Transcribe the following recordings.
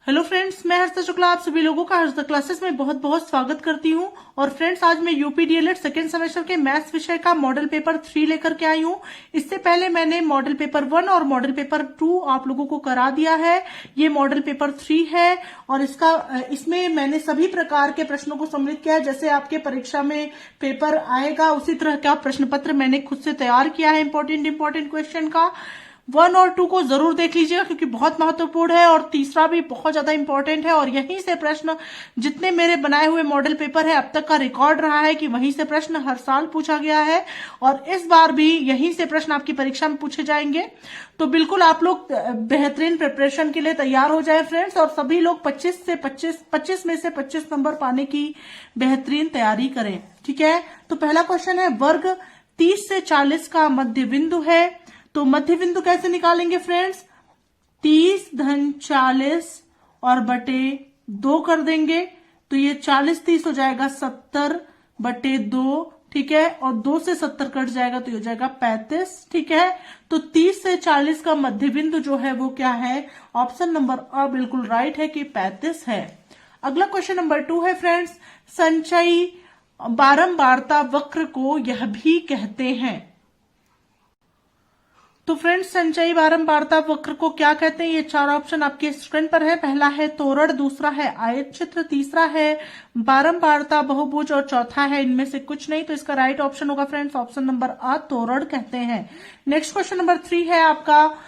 Hello friends, मैं हर्षिता शुक्ला आप सभी लोगों का हर्षिता क्लासेस में बहुत बहुत स्वागत करती हूं। और फ्रेंड्स, आज मैं यूपी डीएलएड सेकेंड सेमेस्टर के मैथ्स विषय का मॉडल पेपर 3 लेकर के आई हूं। इससे पहले मैंने मॉडल पेपर 1 और मॉडल पेपर 2 आप लोगों को करा दिया है। ये मॉडल पेपर 3 है और इसमें मैंने सभी प्रकार के प्रश्नों को सम्मिलित किया है। जैसे आपके परीक्षा में पेपर आएगा उसी तरह का प्रश्न पत्र मैंने खुद से तैयार किया है। इंपॉर्टेंट क्वेश्चन का 1 और 2 को जरूर देख लीजिएगा क्योंकि बहुत महत्वपूर्ण है और तीसरा भी बहुत ज्यादा इंपॉर्टेंट है। और यहीं से प्रश्न, जितने मेरे बनाए हुए मॉडल पेपर है अब तक का रिकॉर्ड रहा है कि वहीं से प्रश्न हर साल पूछा गया है और इस बार भी यहीं से प्रश्न आपकी परीक्षा में पूछे जाएंगे। तो बिल्कुल आप लोग बेहतरीन प्रिपरेशन के लिए तैयार हो जाए फ्रेंड्स, और सभी लोग 25 में से 25 नंबर पाने की बेहतरीन तैयारी करें। ठीक है, तो पहला क्वेश्चन है, वर्ग 30 से 40 का मध्य बिंदु है। तो मध्य बिंदु कैसे निकालेंगे फ्रेंड्स? 30 धन 40 और बटे 2 कर देंगे तो ये 40-30 हो जाएगा 70 बटे 2। ठीक है, और 2 से 70 कट जाएगा तो ये हो जाएगा 35। ठीक है, तो 30 से 40 का मध्य बिंदु जो है वो क्या है? ऑप्शन नंबर अ बिल्कुल राइट है कि 35 है। अगला क्वेश्चन नंबर 2 है फ्रेंड्स, संचयी बारंबारता वक्र को यह भी कहते हैं। तो फ्रेंड्स, संचयी बारंबारता वक्र को क्या कहते हैं? ये 4 ऑप्शन आपके स्क्रीन पर है। पहला है तोरण, दूसरा है आयत चित्र, तीसरा है बारंबारता बहुभुज और चौथा है इनमें से कुछ नहीं। तो इसका राइट ऑप्शन होगा फ्रेंड्स ऑप्शन नंबर आ, तोरण कहते हैं। नेक्स्ट क्वेश्चन नंबर 3 है आपका,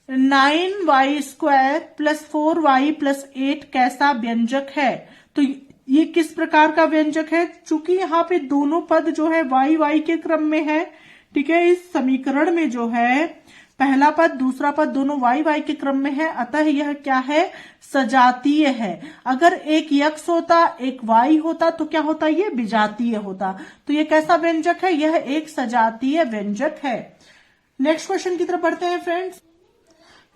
9y² प्लस 4y प्लस 8 कैसा व्यंजक है? तो ये किस प्रकार का व्यंजक है? चूंकि यहाँ पे दोनों पद जो है y के क्रम में है। ठीक है, इस समीकरण में जो है पहला पद दूसरा पद दोनों y के क्रम में है, अतः यह क्या है? सजातीय है। अगर एक x होता एक y होता तो क्या होता? ये विजातीय होता। तो ये कैसा व्यंजक है? यह एक सजातीय व्यंजक है। नेक्स्ट क्वेश्चन की तरफ बढ़ते हैं फ्रेंड्स।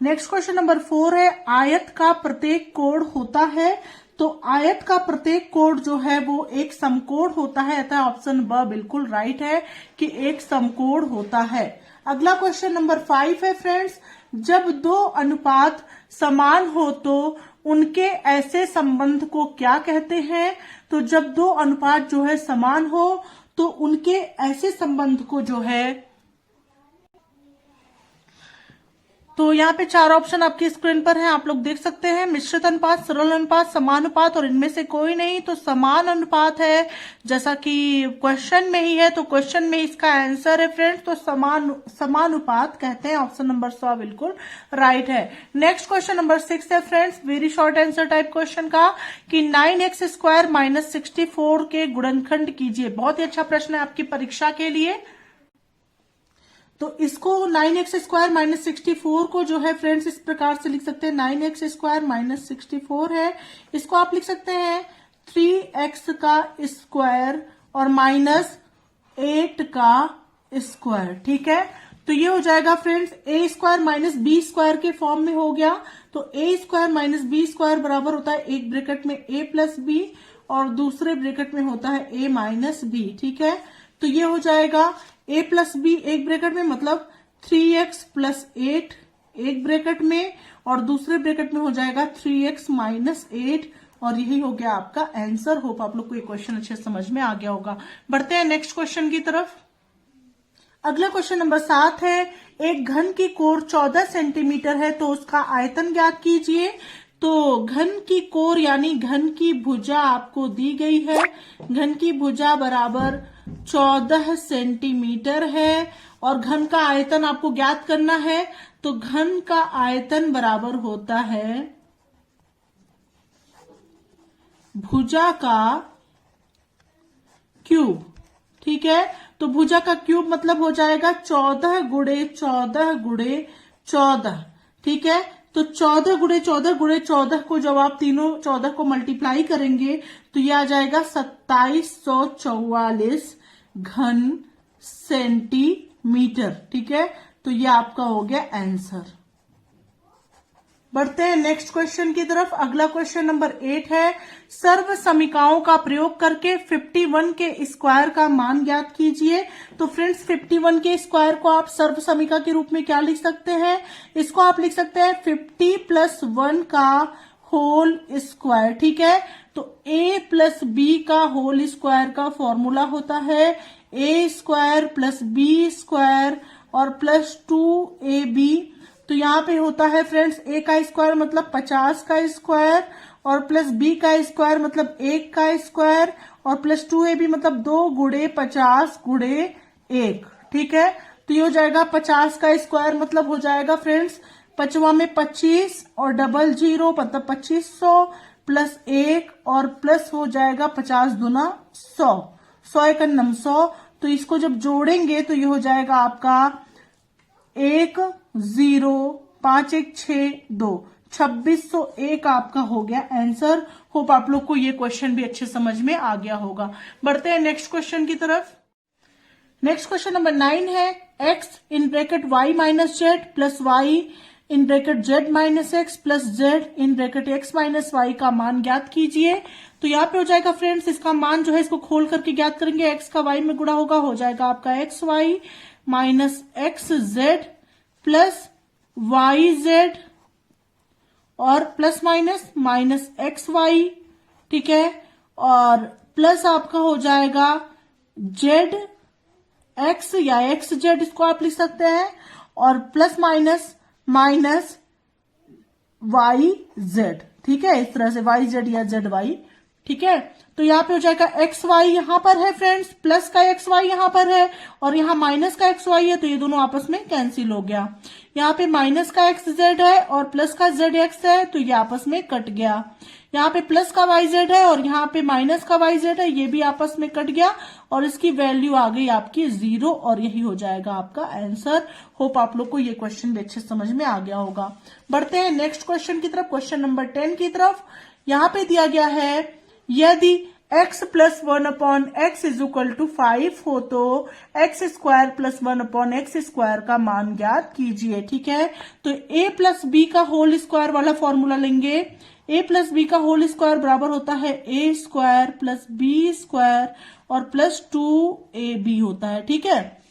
नेक्स्ट क्वेश्चन नंबर 4 है, आयत का प्रत्येक कोण होता है। तो आयत का प्रत्येक कोण जो है वो एक समकोण होता है, अतः ऑप्शन ब बिल्कुल राइट है कि एक समकोण होता है। अगला क्वेश्चन नंबर 5 है फ्रेंड्स, जब दो अनुपात समान हो तो उनके ऐसे संबंध को क्या कहते हैं? तो जब दो अनुपात जो है समान हो तो उनके ऐसे संबंध को जो है, तो यहाँ पे 4 ऑप्शन आपकी स्क्रीन पर हैं, आप लोग देख सकते हैं। मिश्रित अनुपात, सरल अनुपात, समानुपात और इनमें से कोई नहीं। तो समान अनुपात है, जैसा कि क्वेश्चन में ही है, तो क्वेश्चन में इसका आंसर है फ्रेंड्स, तो समानुपात कहते हैं। ऑप्शन नंबर 100 बिल्कुल राइट है। नेक्स्ट क्वेश्चन नंबर 6 है friends, very short answer type question का, कि 9x² माइनस 64 के गुणनखंड कीजिए। बहुत ही अच्छा प्रश्न है आपकी परीक्षा के लिए। तो इसको 9x² माइनस 64 को जो है फ्रेंड्स इस प्रकार से लिख सकते हैं, 9x² माइनस 64 है, इसको आप लिख सकते हैं 3x का स्क्वायर और माइनस 8 का स्क्वायर। ठीक है, तो ये हो जाएगा फ्रेंड्स a² माइनस b² के फॉर्म में हो गया। तो a² माइनस b² बराबर होता है एक ब्रैकेट में a प्लस b और दूसरे ब्रैकेट में होता है a माइनस b। ठीक है, तो ये हो जाएगा a प्लस बी एक ब्रैकेट में, मतलब 3x प्लस 8 एक ब्रैकेट में और दूसरे ब्रैकेट में हो जाएगा 3x माइनस 8 और यही हो गया आपका आंसर। होप आप लोग को ये क्वेश्चन अच्छे समझ में आ गया होगा। बढ़ते हैं नेक्स्ट क्वेश्चन की तरफ। अगला क्वेश्चन नंबर 7 है, एक घन की कोर 14 सेंटीमीटर है तो उसका आयतन ज्ञात कीजिए। तो घन की कोर यानी घन की भुजा आपको दी गई है। घन की भुजा बराबर 14 सेंटीमीटर है और घन का आयतन आपको ज्ञात करना है। तो घन का आयतन बराबर होता है भुजा का क्यूब। ठीक है, तो भुजा का क्यूब मतलब हो जाएगा 14 गुणे 14 गुणे 14। ठीक है, तो 14 गुणे 14 गुणे 14 को जब आप तीनों 14 को मल्टीप्लाई करेंगे तो ये आ जाएगा 2744 घन सेंटीमीटर। ठीक है, तो ये आपका हो गया आंसर। बढ़ते हैं नेक्स्ट क्वेश्चन की तरफ। अगला क्वेश्चन नंबर 8 है, सर्व समीकरणों का प्रयोग करके 51 के स्क्वायर का मान ज्ञात कीजिए। तो फ्रेंड्स 51 के स्क्वायर को आप सर्व समीकरण के रूप में क्या लिख सकते हैं? इसको आप लिख सकते हैं 50 प्लस 1 का होल स्क्वायर। ठीक है, तो a प्लस बी का होल स्क्वायर का फॉर्मूला होता है a square plus b square और प्लस 2ab। तो यहाँ पे होता है फ्रेंड्स a का स्क्वायर मतलब 50 का स्क्वायर और प्लस b का स्क्वायर मतलब 1 का स्क्वायर और प्लस 2ab मतलब 2 गुणे 50 गुणे 1। ठीक है, तो ये हो जाएगा 50 का स्क्वायर मतलब हो जाएगा फ्रेंड्स 5वां में 25 और डबल 0 मतलब 2500 प्लस 1 और प्लस हो जाएगा 50 दूना 100, 100 एक 100। तो इसको जब जोड़ेंगे तो ये हो जाएगा आपका 1 0 5 1 6 2 2601 आपका हो गया आंसर। होप आप लोग को ये क्वेश्चन भी अच्छे समझ में आ गया होगा। बढ़ते हैं नेक्स्ट क्वेश्चन की तरफ। नेक्स्ट क्वेश्चन नंबर 9 है x in bracket y minus z plus y in bracket z minus x plus z in bracket x minus y का मान ज्ञात कीजिए। तो यहाँ पे हो जाएगा फ्रेंड्स इसका मान जो है इसको खोल करके ज्ञात करेंगे। x का y में गुणा होगा, हो जाएगा आपका x y minus x z plus y z और plus minus minus x y. ठीक है, और प्लस आपका हो जाएगा जेड एक्स या एक्स जेड इसको आप लिख सकते हैं और plus minus minus y z. ठीक है, इस तरह से वाई जेड या जेड वाई। ठीक है, तो यहाँ पे हो जाएगा एक्स वाई यहाँ पर है फ्रेंड्स, प्लस का एक्स वाई यहाँ पर है और यहाँ माइनस का एक्स वाई है, तो ये दोनों आपस में कैंसिल हो गया। यहाँ पे माइनस का एक्स जेड है और प्लस का जेड एक्स है, तो ये आपस में कट गया। यहाँ पे प्लस का वाई जेड है और यहाँ पे माइनस का वाई जेड है, ये भी आपस में कट गया और इसकी वैल्यू आ गई आपकी 0 और यही हो जाएगा आपका आंसर। होप आप लोग को ये क्वेश्चन भी अच्छे समझ में आ गया होगा। बढ़ते हैं नेक्स्ट क्वेश्चन की तरफ, क्वेश्चन नंबर 10 की तरफ। यहाँ पे दिया गया है यदि x plus 1 upon x is equal to 5 हो तो x square plus 1 upon x square का मान ज्ञात कीजिए। ठीक है, तो a प्लस बी का होल स्क्वायर वाला फॉर्मूला लेंगे। a प्लस बी का होल स्क्वायर बराबर होता है a square plus b square और प्लस 2ab होता है। ठीक है,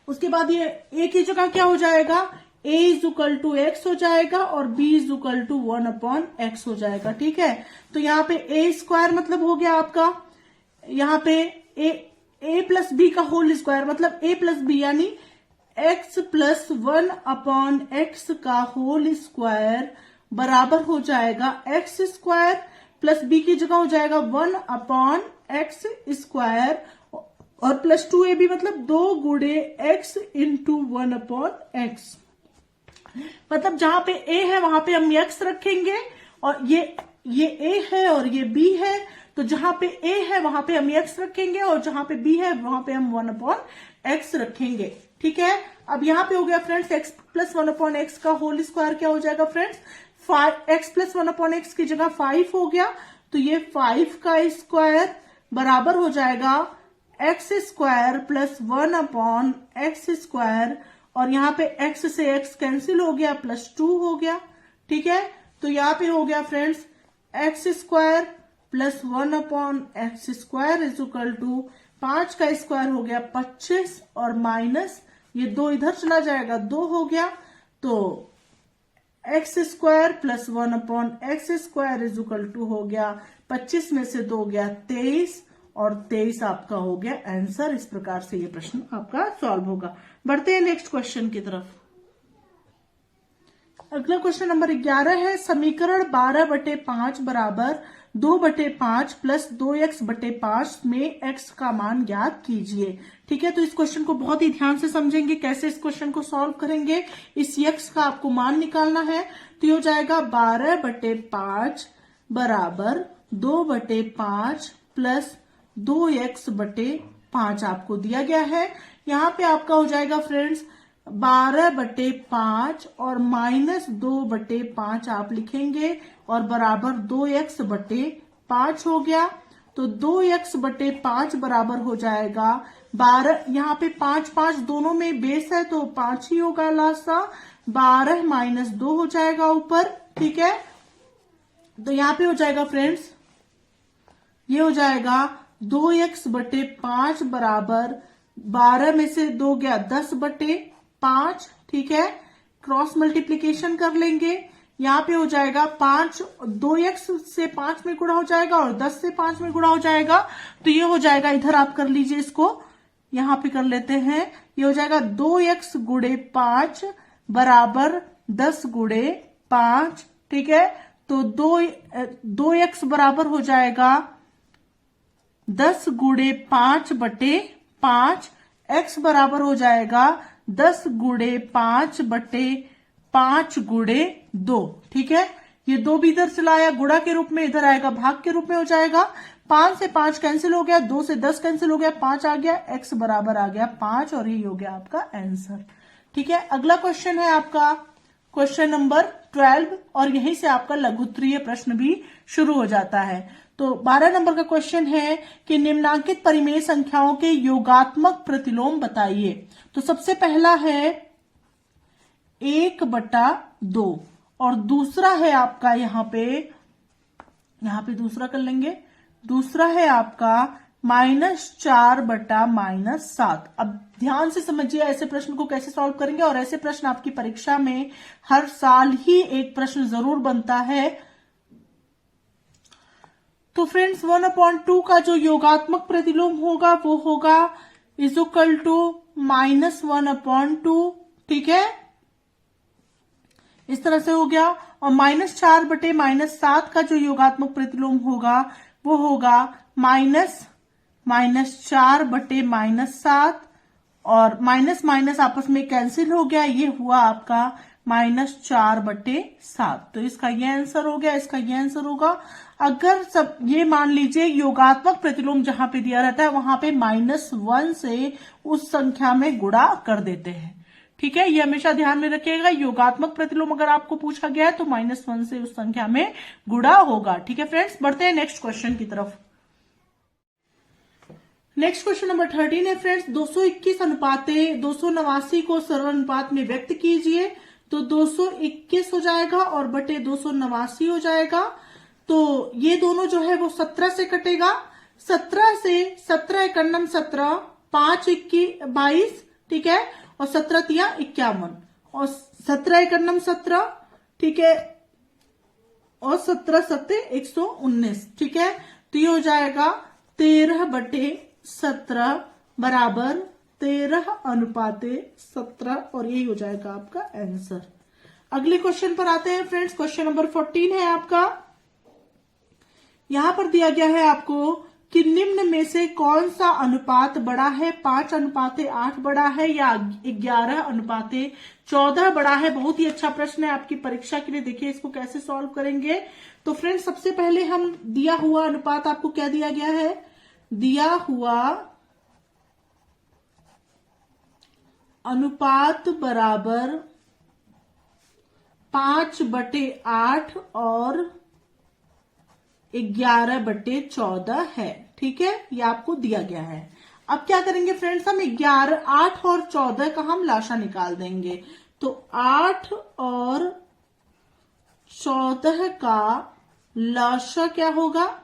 उसके बाद ये a की जगह क्या हो जाएगा, a is equal to x हो जाएगा और b is equal to 1 upon x हो जाएगा। ठीक है, तो यहाँ पे a स्क्वायर मतलब हो गया आपका, यहाँ पे a प्लस बी का होल स्क्वायर मतलब a प्लस बी यानी x प्लस 1 अपॉन एक्स का होल स्क्वायर बराबर हो जाएगा एक्स स्क्वायर प्लस बी की जगह हो जाएगा 1 अपॉन एक्स स्क्वायर और प्लस 2ab मतलब 2 गुणे एक्स इंटू 1 अपॉन एक्स। मतलब जहां पे a है वहां पे हम x रखेंगे और ये a है और ये b है, तो जहां पे a है वहां पे हम x रखेंगे और जहां पे b है वहां पे हम 1 अपॉन x रखेंगे। ठीक है, अब यहाँ पे हो गया friends x plus 1 upon x का होल स्क्वायर क्या हो जाएगा friends, x plus 1 upon x की जगह 5 हो गया, तो ये 5 का स्क्वायर बराबर हो जाएगा x square plus 1 upon x square और यहाँ पे x से x कैंसिल हो गया प्लस 2 हो गया। ठीक है, तो यहाँ पे हो गया friends x square plus 1 upon x square is equal to 5 का स्क्वायर हो गया 25 और माइनस ये 2 इधर चला जाएगा 2 हो गया, तो x square plus 1 upon x square is equal to हो गया 25 में से 2 गया 23 और 23 आपका हो गया आंसर। इस प्रकार से ये प्रश्न आपका सॉल्व होगा। बढ़ते हैं नेक्स्ट क्वेश्चन की तरफ। अगला क्वेश्चन नंबर 11 है समीकरण 12/5 बराबर 2/5 प्लस 2x/5 में x का मान ज्ञात कीजिए। ठीक है, तो इस क्वेश्चन को बहुत ही ध्यान से समझेंगे कैसे इस क्वेश्चन को सॉल्व करेंगे। इस x का आपको मान निकालना है, तो ये हो जाएगा 12/5 बराबर 2/5 प्लस 2x/5 आपको दिया गया है। यहाँ पे आपका हो जाएगा फ्रेंड्स 12/5 और माइनस 2/5 आप लिखेंगे और बराबर 2x/5 हो गया, तो 2x/5 बराबर हो जाएगा 12। यहाँ पे 5 दोनों में बेस है तो 5 ही होगा लास्ट सा, 12 माइनस 2 हो जाएगा ऊपर। ठीक है, तो यहाँ पे हो जाएगा फ्रेंड्स ये हो जाएगा 2x/5 बराबर 12 में से 2 गया 10/5। ठीक है, क्रॉस मल्टीप्लीकेशन कर लेंगे, यहाँ पे हो जाएगा 5, 2x से 5 में गुणा हो जाएगा और 10 से 5 में गुणा हो जाएगा। तो ये हो जाएगा, इधर आप कर लीजिए, इसको यहां पे कर लेते हैं। ये हो जाएगा 2x गुणे 5 बराबर 10 गुणे 5, ठीक है। तो 2x बराबर हो जाएगा 10 गुणे 5 बटे 5, x बराबर हो जाएगा 10 गुणे 5 बटे 5 गुणे 2, ठीक है। ये 2 भी इधर चला आया गुणा के रूप में, इधर आएगा भाग के रूप में हो जाएगा। 5 से 5 कैंसिल हो गया, 2 से 10 कैंसिल हो गया, 5 आ गया, x बराबर आ गया 5 और ये हो गया आपका आंसर, ठीक है। अगला क्वेश्चन है आपका क्वेश्चन नंबर 12 और यहीं से आपका लघुत्तरीय प्रश्न भी शुरू हो जाता है। तो 12 नंबर का क्वेश्चन है कि निम्नांकित परिमेय संख्याओं के योगात्मक प्रतिलोम बताइए। तो सबसे पहला है 1/2 और दूसरा है आपका यहाँ पे दूसरा कर लेंगे, दूसरा है आपका -4/-7। अब ध्यान से समझिए ऐसे प्रश्न को कैसे सॉल्व करेंगे, और ऐसे प्रश्न आपकी परीक्षा में हर साल ही एक प्रश्न जरूर बनता है। तो फ्रेंड्स 1/2 का जो योगात्मक प्रतिलोम होगा वो होगा इक्वल टू -1/2, ठीक है, इस तरह से हो गया। और -4/-7 का जो योगात्मक प्रतिलोम होगा वो होगा -4/-7 और माइनस माइनस आपस में कैंसिल हो गया, ये हुआ आपका -4/7। तो इसका ये आंसर हो गया, इसका ये आंसर होगा। अगर सब ये मान लीजिए योगात्मक प्रतिलोम जहां पे दिया रहता है वहां पे -1 से उस संख्या में गुणा कर देते हैं, ठीक है। ये हमेशा ध्यान में रखिएगा, योगात्मक प्रतिलोम अगर आपको पूछा गया है तो -1 से उस संख्या में गुणा होगा, ठीक है फ्रेंड्स। बढ़ते हैं नेक्स्ट क्वेश्चन की तरफ। नेक्स्ट क्वेश्चन नंबर 13 है फ्रेंड्स, 221 अनुपाते 289 को सरल अनुपात में व्यक्त कीजिए। तो 221 हो जाएगा और बटे 289 हो जाएगा। तो ये दोनों जो है वो 17 से कटेगा। 17 से 17 एकन्नम 17, 5 21 22, ठीक है, और 17 तिया 51 और 17 एकन्नम 17, ठीक है, और 17 सत्ते 119, ठीक है। तो ये हो जाएगा 13/17 बराबर 13/17 और यही हो जाएगा आपका आंसर। अगले क्वेश्चन पर आते हैं फ्रेंड्स। क्वेश्चन नंबर 14 है आपका। यहां पर दिया गया है आपको कि निम्न में से कौन सा अनुपात बड़ा है, 5/8 बड़ा है या 11/14 बड़ा है। बहुत ही अच्छा प्रश्न है आपकी परीक्षा के लिए। देखिए इसको कैसे सॉल्व करेंगे। तो फ्रेंड्स सबसे पहले हम दिया हुआ अनुपात, आपको क्या दिया गया है, दिया हुआ अनुपात बराबर 5/8 और 11/14 है, ठीक है, ये आपको दिया गया है। अब क्या करेंगे फ्रेंड्स, हम 11, 8 और 14 का हम लाशा निकाल देंगे। तो 8 और 14 का लाशा क्या होगा,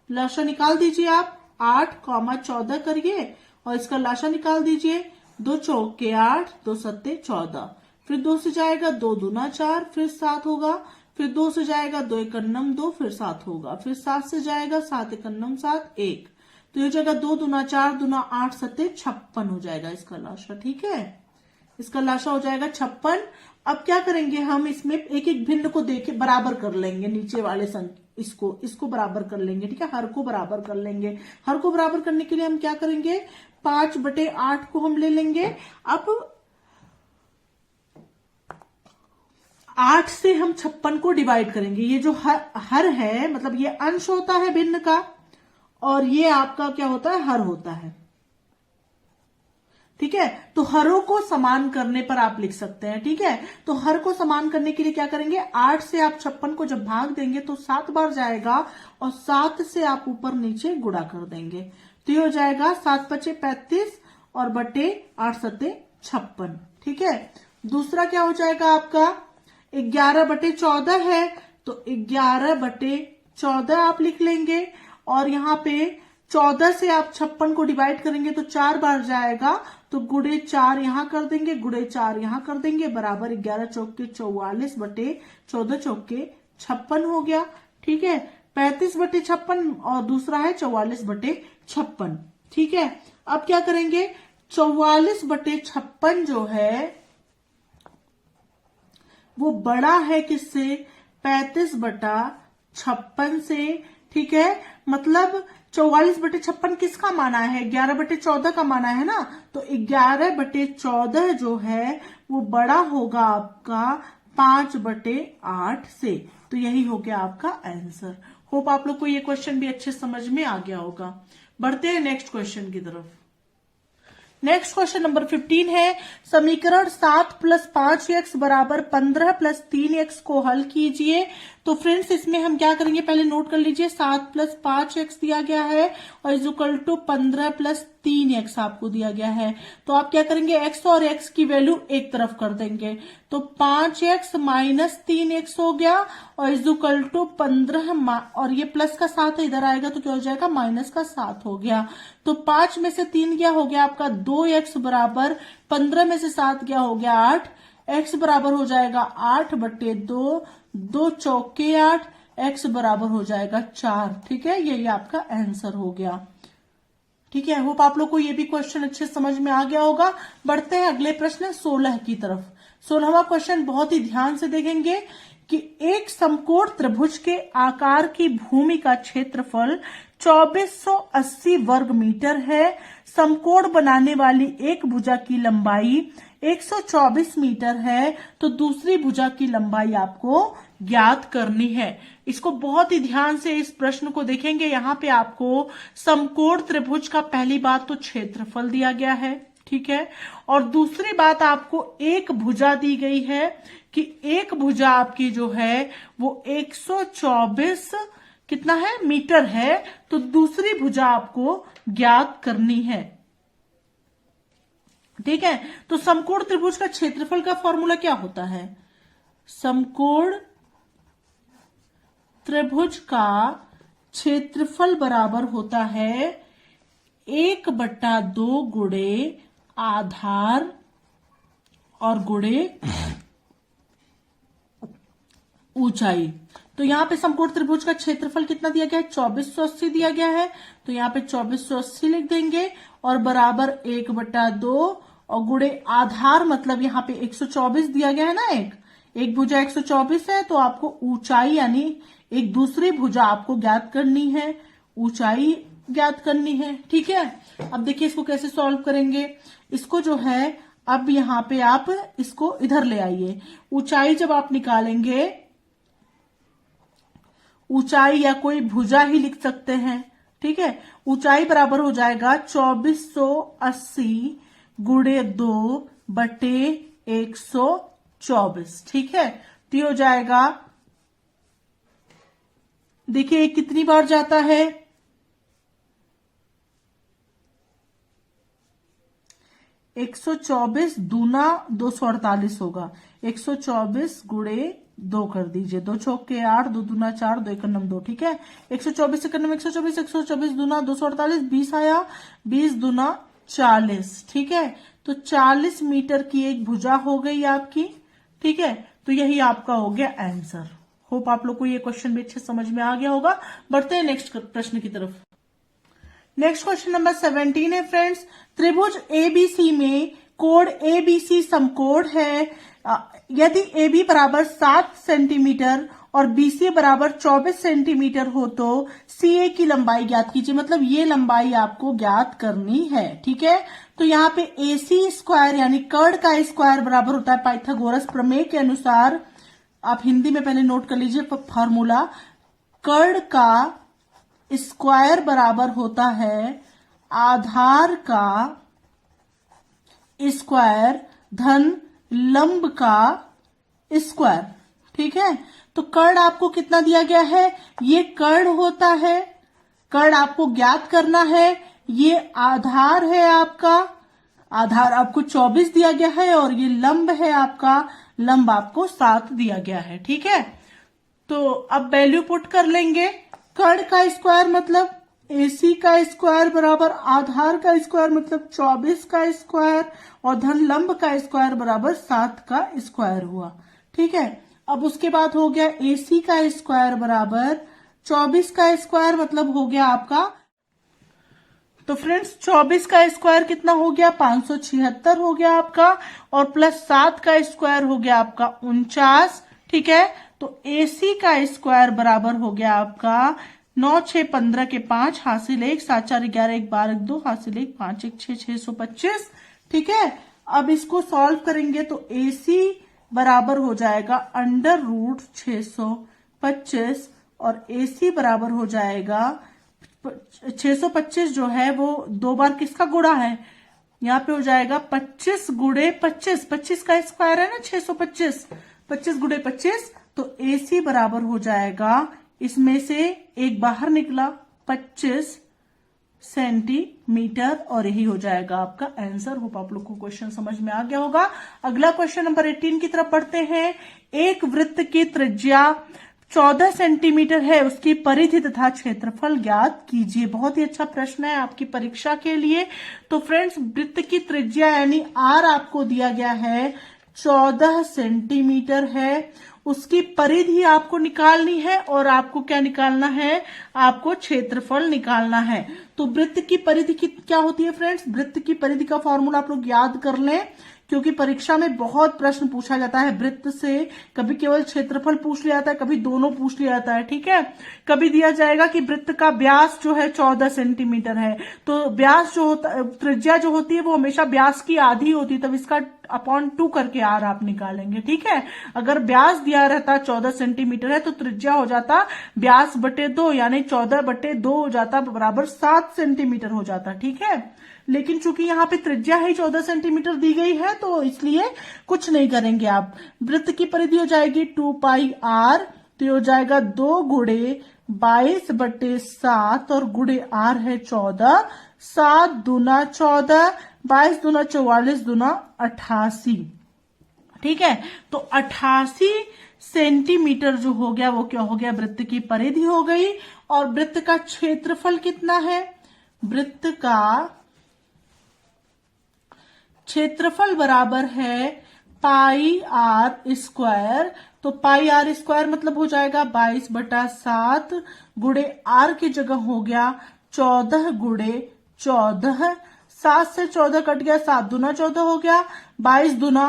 लाशा निकाल दीजिए आप। 8, 14 करिए और इसका लाशा निकाल दीजिए। 2 चौके 8, 2 सत्ते 14, फिर 2 से जाएगा 2 दूना 4, फिर 7 होगा, फिर 2 से जाएगा 2 एकन्नम 2, फिर 7 होगा, फिर 7 से जाएगा 7 एकन्नम 7 1। तो ये जाएगा 2 दूना 4 दूना 8 सत्ते 56 हो जाएगा इसका लाशा, ठीक है, इसका लाशा हो जाएगा 56। अब क्या करेंगे हम, इसमें एक एक भिन्न को देके बराबर कर लेंगे, नीचे वाले इसको बराबर कर लेंगे, ठीक है, हर को बराबर कर लेंगे। हर को बराबर करने के लिए हम क्या करेंगे, 5/8 को हम ले लेंगे। अब 8 से हम 56 को डिवाइड करेंगे। ये जो हर है मतलब ये अंश होता है भिन्न का, और ये आपका क्या होता है, हर होता है, ठीक है। तो हरों को समान करने पर आप लिख सकते हैं, ठीक है। तो हर को समान करने के लिए क्या करेंगे, 8 से आप 56 को जब भाग देंगे तो 7 बार जाएगा और 7 से आप ऊपर नीचे गुणा कर देंगे। तो ये हो जाएगा 7×5 35 और बटे 8 सत्ते 56, ठीक है। दूसरा क्या हो जाएगा आपका, 11/14 है तो 11/14 आप लिख लेंगे और यहाँ पे 14 से आप 56 को डिवाइड करेंगे तो 4 बार जाएगा, तो गुड़े 4 यहां कर देंगे, गुड़े 4 यहां कर देंगे, बराबर 11 चौके 44 बटे 14 चौके 56 हो गया। ठीक है, 35 बटे 56 और दूसरा है 44 बटे 56। ठीक है, अब क्या करेंगे, 44 बटे 56 जो है वो बड़ा है किससे, 35 बटा 56 से। ठीक है, मतलब 44 बटे 56 किसका माना है, 11 बटे 14 का माना है ना, तो 11 बटे 14 जो है वो बड़ा होगा आपका 5 बटे 8 से। तो यही हो गया आपका आंसर। होप आप लोग को ये क्वेश्चन भी अच्छे समझ में आ गया होगा। बढ़ते हैं नेक्स्ट क्वेश्चन की तरफ। नेक्स्ट क्वेश्चन नंबर 15 है, समीकरण 7 प्लस 5x बराबर 15 प्लस 3x को हल कीजिए। तो फ्रेंड्स इसमें हम क्या करेंगे, पहले नोट कर लीजिए, 7 प्लस 5x दिया गया है और is equal to 15 plus 3x आपको दिया गया है। तो आप क्या करेंगे, x और x की वैल्यू एक तरफ कर देंगे, तो 5x माइनस 3x हो गया और इज इक्वल टू 15 और ये प्लस का 7 इधर आएगा तो क्या हो जाएगा, माइनस का 7 हो गया। तो 5 में से 3 गया, हो गया आपका 2x बराबर 15 में से 7 गया, हो गया 8, x बराबर हो जाएगा 8 बटे 2, 2 चौके 8, x बराबर हो जाएगा 4। ठीक है, यही आपका आंसर हो गया। ठीक है, होप आप लोग को ये भी क्वेश्चन अच्छे समझ में आ गया होगा। बढ़ते हैं अगले प्रश्न 16 की तरफ। 16वां क्वेश्चन बहुत ही ध्यान से देखेंगे कि एक समकोण त्रिभुज के आकार की भूमि का क्षेत्रफल 2480 वर्ग मीटर है। समकोण बनाने वाली एक भुजा की लंबाई 124 मीटर है, तो दूसरी भुजा की लंबाई आपको ज्ञात करनी है। इसको बहुत ही ध्यान से इस प्रश्न को देखेंगे। यहाँ पे आपको समकोण त्रिभुज का पहली बात तो क्षेत्रफल दिया गया है, ठीक है, और दूसरी बात आपको एक भुजा दी गई है कि एक भुजा आपकी जो है वो 124 कितना है, मीटर है, तो दूसरी भुजा आपको ज्ञात करनी है। ठीक है, तो समकोण त्रिभुज का क्षेत्रफल का फॉर्मूला क्या होता है, समकोण त्रिभुज का क्षेत्रफल बराबर होता है 1/2 गुणे आधार और गुणे ऊंचाई। तो यहाँ पे समकोण त्रिभुज का क्षेत्रफल कितना दिया गया है, 2480 दिया गया है, तो यहाँ पे 2480 लिख देंगे और बराबर 1/2 और गुणे आधार मतलब यहाँ पे 124 दिया गया है ना, एक भुजा 124 है, तो आपको ऊंचाई यानी एक दूसरी भुजा आपको ज्ञात करनी है, ऊंचाई ज्ञात करनी है। ठीक है, अब देखिए इसको कैसे सॉल्व करेंगे। इसको जो है अब यहाँ पे आप इसको इधर ले आइए। ऊंचाई जब आप निकालेंगे, ऊंचाई या कोई भुजा ही लिख सकते हैं। ठीक है, ऊंचाई बराबर हो जाएगा 2480 गुणे 2 बटे 124। ठीक है, तो हो जाएगा, देखिए कितनी बार जाता है, 124 दूना 248 होगा, 124 गुणे 2 कर दीजिए, 2 चौके 8, 2 दूना 4, 2 एकम 2। ठीक है, 124 एकम 124, 124 दूना 248, 20 आया, 20 दूना 40। ठीक है, तो 40 मीटर की एक भुजा हो गई आपकी। ठीक है, तो यही आपका हो गया आंसर। होप आप लोग को ये क्वेश्चन भी अच्छे समझ में आ गया होगा। बढ़ते हैं नेक्स्ट प्रश्न की तरफ। नेक्स्ट क्वेश्चन नंबर 17 है फ्रेंड्स, त्रिभुज एबीसी में कोण एबीसी समकोण है। यदि AB बराबर 7 सेंटीमीटर और BC बराबर 24 सेंटीमीटर हो तो CA की लंबाई ज्ञात कीजिए। मतलब ये लंबाई आपको ज्ञात करनी है। ठीक है, तो यहाँ पे AC स्क्वायर यानी कर्ण का स्क्वायर बराबर होता है पाइथागोरस प्रमेय के अनुसार, आप हिंदी में पहले नोट कर लीजिए फॉर्मूला, कर्ण का स्क्वायर बराबर होता है आधार का स्क्वायर धन लंब का स्क्वायर। ठीक है, तो कर्ण आपको कितना दिया गया है, ये कर्ण होता है, कर्ण आपको ज्ञात करना है, ये आधार है आपका, आधार आपको 24 दिया गया है और ये लंब है आपका, लंब आपको 7 दिया गया है। ठीक है, तो अब वैल्यू पुट कर लेंगे। कर्ण का स्क्वायर मतलब AC का स्क्वायर बराबर आधार का स्क्वायर मतलब 24 का स्क्वायर और धन लंब का स्क्वायर बराबर 7 का स्क्वायर हुआ। ठीक है, अब उसके बाद हो गया AC का स्क्वायर बराबर 24 का स्क्वायर मतलब हो गया आपका, तो फ्रेंड्स 24 का स्क्वायर कितना हो गया 576 हो गया आपका, और प्लस 7 का स्क्वायर हो गया आपका 49। ठीक है, तो AC का स्क्वायर बराबर हो गया आपका 9 6 15 के 5 हासिल 1 7 4 11 1 12 2 हासिल 1 5 1 6 625। ठीक है, अब इसको सॉल्व करेंगे तो AC बराबर हो जाएगा अंडर रूट 625 और AC बराबर हो जाएगा 625 जो है वो 2 बार किसका गुणा है, यहाँ पे हो जाएगा 25 गुणे 25, 25 का स्क्वायर है ना 625, 25 गुणे 25, तो AC बराबर हो जाएगा, इसमें से एक बाहर निकला 25 सेंटीमीटर और यही हो जाएगा आपका आंसर। होप आप लोग को क्वेश्चन समझ में आ गया होगा। अगला क्वेश्चन नंबर 18 की तरफ बढ़ते हैं। एक वृत्त की त्रिज्या 14 सेंटीमीटर है, उसकी परिधि तथा क्षेत्रफल ज्ञात कीजिए। बहुत ही अच्छा प्रश्न है आपकी परीक्षा के लिए। तो फ्रेंड्स वृत्त की त्रिज्या यानी आर आपको दिया गया है 14 सेंटीमीटर है, उसकी परिधि आपको निकालनी है और आपको क्या निकालना है, आपको क्षेत्रफल निकालना है। तो वृत्त की परिधि क्या होती है फ्रेंड्स, वृत्त की परिधि का फॉर्मूला आप लोग याद कर लें, क्योंकि परीक्षा में बहुत प्रश्न पूछा जाता है वृत्त से। कभी केवल क्षेत्रफल पूछ लिया जाता है, कभी दोनों पूछ लिया जाता है। ठीक है, कभी दिया जाएगा कि वृत्त का व्यास जो है 14 सेंटीमीटर है, तो व्यास जो होता, त्रिज्या जो होती है वो हमेशा व्यास की आधी होती है, तब इसका अपॉन 2 करके आर आप निकालेंगे। ठीक है, अगर व्यास दिया रहता 14 सेंटीमीटर है तो त्रिज्या हो जाता व्यास बटे 2 यानी 14 बटे 2 हो जाता बराबर 7 सेंटीमीटर हो जाता। ठीक है, लेकिन चूंकि यहाँ पे त्रिज्या ही 14 सेंटीमीटर दी गई है तो इसलिए कुछ नहीं करेंगे आप। वृत्त की परिधि हो जाएगी 2 पाई आर, तो ये हो जाएगा 2 गुणे 22 बटे 7 और गुणे आर है 14, 7 दूना 14, 22 दूना 44 दूना 88। ठीक है, तो 88 सेंटीमीटर जो हो गया वो क्या हो गया, वृत्त की परिधि हो गई। और वृत्त का क्षेत्रफल कितना है, वृत्त का क्षेत्रफल बराबर है पाई आर स्क्वायर, तो पाई आर स्क्वायर मतलब हो जाएगा 22 बटा 7 गुणे आर की जगह हो गया 14 गुणे 14, 7 से 14 कट गया, 7 दूना 14 हो गया, 22 दूना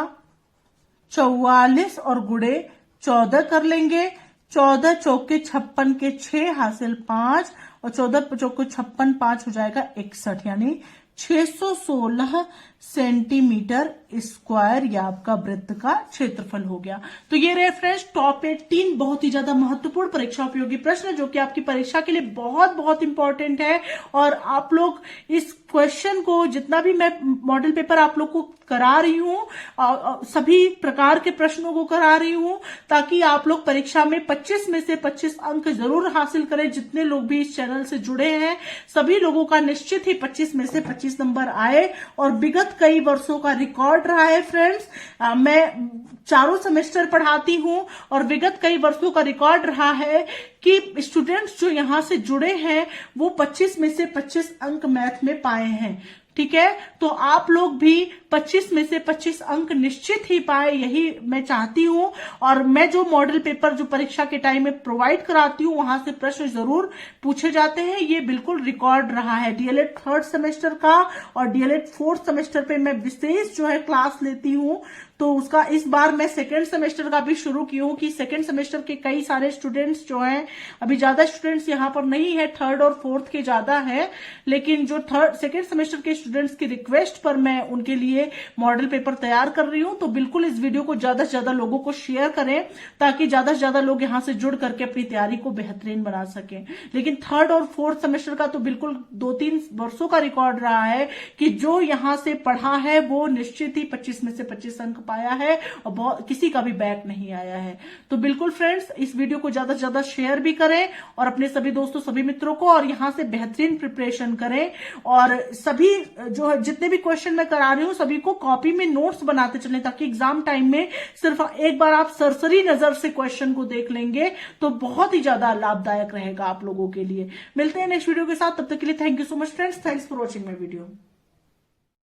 44 और गुणे 14 कर लेंगे। 14 चौके 56 के 6 हासिल 5 और 14 चौके 56 5 हो जाएगा 61 यानी 616 सेंटीमीटर स्क्वायर या आपका वृत्त का क्षेत्रफल हो गया। तो ये रहे फ्रेंड्स टॉप 18 बहुत ही ज्यादा महत्वपूर्ण परीक्षा उपयोगी प्रश्न जो कि आपकी परीक्षा के लिए बहुत बहुत इंपॉर्टेंट है। और आप लोग इस क्वेश्चन को जितना भी मैं मॉडल पेपर आप लोग को करा रही हूं, सभी प्रकार के प्रश्नों को करा रही हूं, ताकि आप लोग परीक्षा में 25 में से 25 अंक जरूर हासिल करें। जितने लोग भी इस चैनल से जुड़े हैं सभी लोगों का निश्चित ही 25 में से 25 नंबर आए और विगत कई वर्षों का रिकॉर्ड रहा है फ्रेंड्स। मैं चारों सेमेस्टर पढ़ाती हूं और विगत कई वर्षों का रिकॉर्ड रहा है कि स्टूडेंट्स जो यहां से जुड़े हैं वो 25 में से 25 अंक मैथ में पाए हैं। ठीक है, तो आप लोग भी 25 में से 25 अंक निश्चित ही पाए, यही मैं चाहती हूं। और मैं जो मॉडल पेपर जो परीक्षा के टाइम में प्रोवाइड कराती हूं वहां से प्रश्न जरूर पूछे जाते हैं, ये बिल्कुल रिकॉर्ड रहा है। डीएलएड 3rd सेमेस्टर का और डीएलएड 4th सेमेस्टर पे मैं विशेष जो है क्लास लेती हूं, तो उसका इस बार मैं 2nd सेमेस्टर का भी शुरू की हूं कि 2nd सेमेस्टर के कई सारे स्टूडेंट्स जो हैं, अभी ज्यादा स्टूडेंट्स यहाँ पर नहीं है, 3rd और 4th के ज्यादा है, लेकिन जो 2nd सेमेस्टर के स्टूडेंट्स की रिक्वेस्ट पर मैं उनके लिए मॉडल पेपर तैयार कर रही हूं। तो बिल्कुल इस वीडियो को ज्यादा से ज्यादा लोगों को शेयर करें ताकि ज्यादा से ज्यादा लोग यहां से जुड़ करके अपनी तैयारी को बेहतरीन बना सकें। लेकिन 3rd और 4th सेमेस्टर का तो बिल्कुल 2-3 वर्षों का रिकॉर्ड रहा है कि जो यहां से पढ़ा है वो निश्चित ही 25 में से 25 अंक पाया है और बहुत किसी का भी बैक नहीं आया है। तो बिल्कुल फ्रेंड्स, इस वीडियो को ज्यादा से ज्यादा शेयर भी करें और अपने सभी दोस्तों, सभी मित्रों को, और यहां से बेहतरीन प्रिपरेशन करें। और सभी जो है जितने भी क्वेश्चन मैं करा रही हूं सभी को कॉपी में नोट्स बनाते चलें, ताकि एग्जाम टाइम में सिर्फ एक बार आप सरसरी नजर से क्वेश्चन को देख लेंगे तो बहुत ही ज्यादा लाभदायक रहेगा आप लोगों के लिए। मिलते हैं नेक्स्ट वीडियो के साथ, तब तक के लिए thank you so much friends, thanks for watching my video.